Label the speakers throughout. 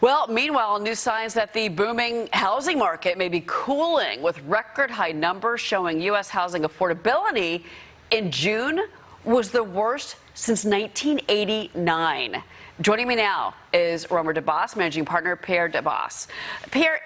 Speaker 1: Well, meanwhile, new signs that the booming housing market may be cooling, with record high numbers showing U.S. housing affordability in June was the worst since 1989. Joining me now is Pierre Debbas, managing partner, Pierre Debbas. Pierre,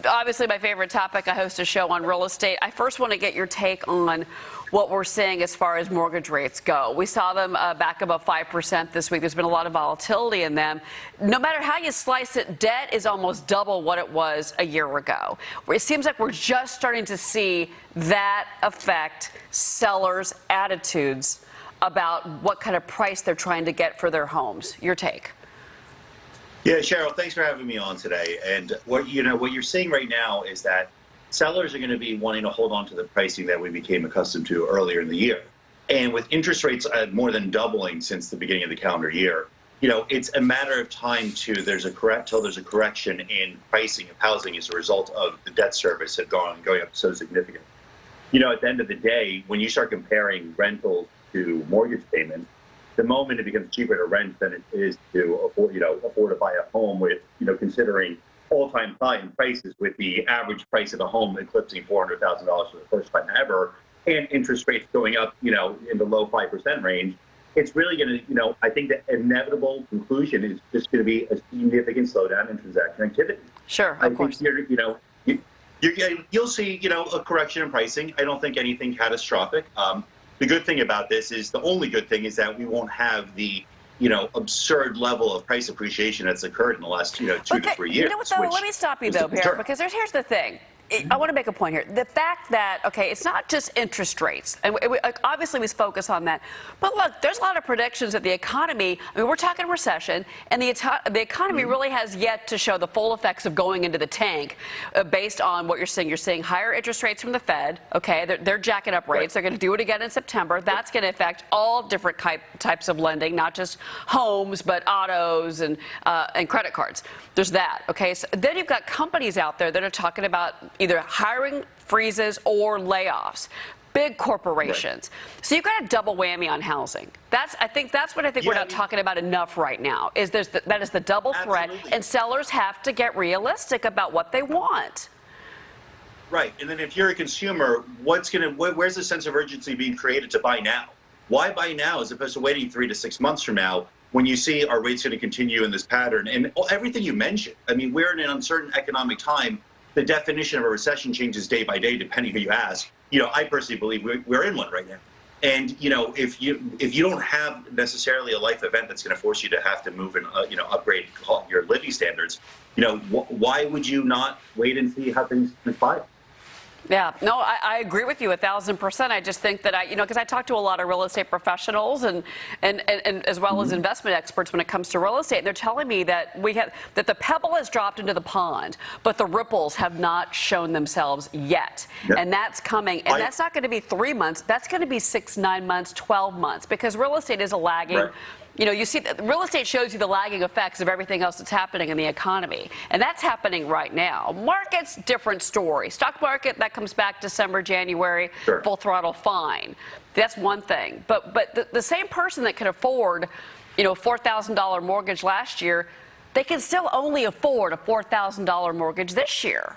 Speaker 1: obviously my favorite topic. I host a show on real estate. I first want to get your take on what we're seeing as far as mortgage rates go. We saw them back above 5% this week. There's been a lot of volatility in them. No matter how you slice it, debt is almost double what it was a year ago. It seems like we're just starting to see that affect sellers' attitudes about what kind of price they're trying to get for their homes. Your take?
Speaker 2: Yeah, Cheryl, thanks for having me on today. And what you're seeing right now is that sellers are going to be wanting to hold on to the pricing that we became accustomed to earlier in the year. And with interest rates more than doubling since the beginning of the calendar year, it's a matter of time till there's a correction in pricing of housing as a result of the debt service going up so significantly. At the end of the day, when you start comparing rentals to mortgage payments, the moment it becomes cheaper to rent than it is to afford to buy a home with, considering all-time high in prices, with the average price of a home eclipsing $400,000 for the first time ever, and interest rates going up, in the low 5% range, it's really going to, I think the inevitable conclusion is just going to be a significant slowdown in transaction activity.
Speaker 1: Sure, of course.
Speaker 2: You'll see, a correction in pricing. I don't think anything catastrophic. The good thing about this is, the only good thing is that we won't have the absurd level of price appreciation that's occurred in the last, 2 to 3 years.
Speaker 1: You know what, though? Let me stop you, though, Pierre, because here's the thing. I want to make a point here. The fact that, it's not just interest rates, and obviously we focus on that, but look, there's a lot of predictions that the economy, we're talking recession, and the economy really has yet to show the full effects of going into the tank based on what you're seeing. You're seeing higher interest rates from the Fed, they're jacking up rates. They're going to do it again in September. That's going to affect all different types of lending, not just homes, but autos and credit cards. There's that, So then you've got companies out there that are talking about either hiring freezes or layoffs, big corporations. Right. So you've got a double whammy on housing. I think we're not talking about enough right now. That is the double threat, and sellers have to get realistic about what they want.
Speaker 2: Right, and then if you're a consumer, where's the sense of urgency being created to buy now? Why buy now as opposed to waiting 3 to 6 months from now, when you see our rates going to continue in this pattern? And everything you mentioned, we're in an uncertain economic time. The definition of a recession changes day by day, depending who you ask. I personally believe we're in one right now. And if you don't have necessarily a life event that's going to force you to have to move and upgrade your living standards, why would you not wait and see how things transpire?
Speaker 1: Yeah, no, I agree with you 1,000%. I just think that because I talk to a lot of real estate professionals and as well as investment experts when it comes to real estate, and they're telling me that that the pebble has dropped into the pond, but the ripples have not shown themselves yet, and that's coming. And that's not going to be 3 months. That's going to be 6, 9 months, 12 months, because real estate is a lagging. Right. You see, real estate shows you the lagging effects of everything else that's happening in the economy. And that's happening right now. Markets, different story. Stock market, that comes back December, January, full throttle, fine. That's one thing. But the same person that could afford, a $4,000 mortgage last year, they can still only afford a $4,000 mortgage this year.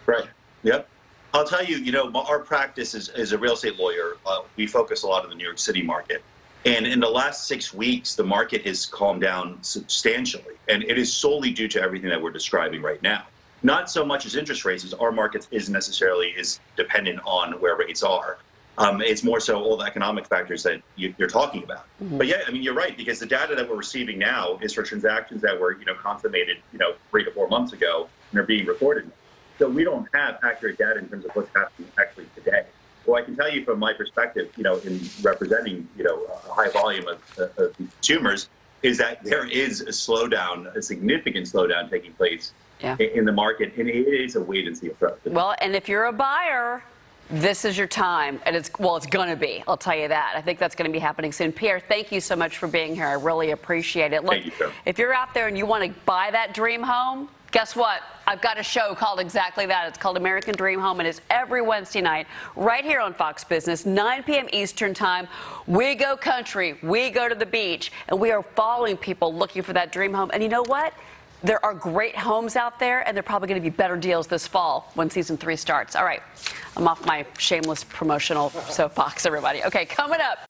Speaker 2: Right. Yep. I'll tell you, our practice as a real estate lawyer, we focus a lot on the New York City market. And in the last 6 weeks, the market has calmed down substantially. And it is solely due to everything that we're describing right now. Not so much as interest rates, as our market is dependent on where rates are. It's more so all the economic factors that you're talking about. But yeah, you're right, because the data that we're receiving now is for transactions that were, consummated, 3 to 4 months ago, and are being recorded. So we don't have accurate data in terms of what's happening actually today. Well, I can tell you from my perspective, in representing, a high volume of consumers, is that there is a significant slowdown taking place in the market, and it is a wait-and-see approach.
Speaker 1: Well, and if you're a buyer, this is your time, and it's going to be. I'll tell you that. I think that's going to be happening soon. Pierre, thank you so much for being here. I really appreciate it. Look,
Speaker 2: thank you, sir.
Speaker 1: If you're out there and you want to buy that dream home, guess what? I've got a show called exactly that. It's called American Dream Home, and it's every Wednesday night right here on Fox Business, 9 p.m. Eastern Time. We go country. We go to the beach, and we are following people looking for that dream home. And you know what? there are great homes out there, and there are probably going to be better deals this fall when season 3 starts. All right, I'm off my shameless promotional soapbox, everybody. Okay, coming up.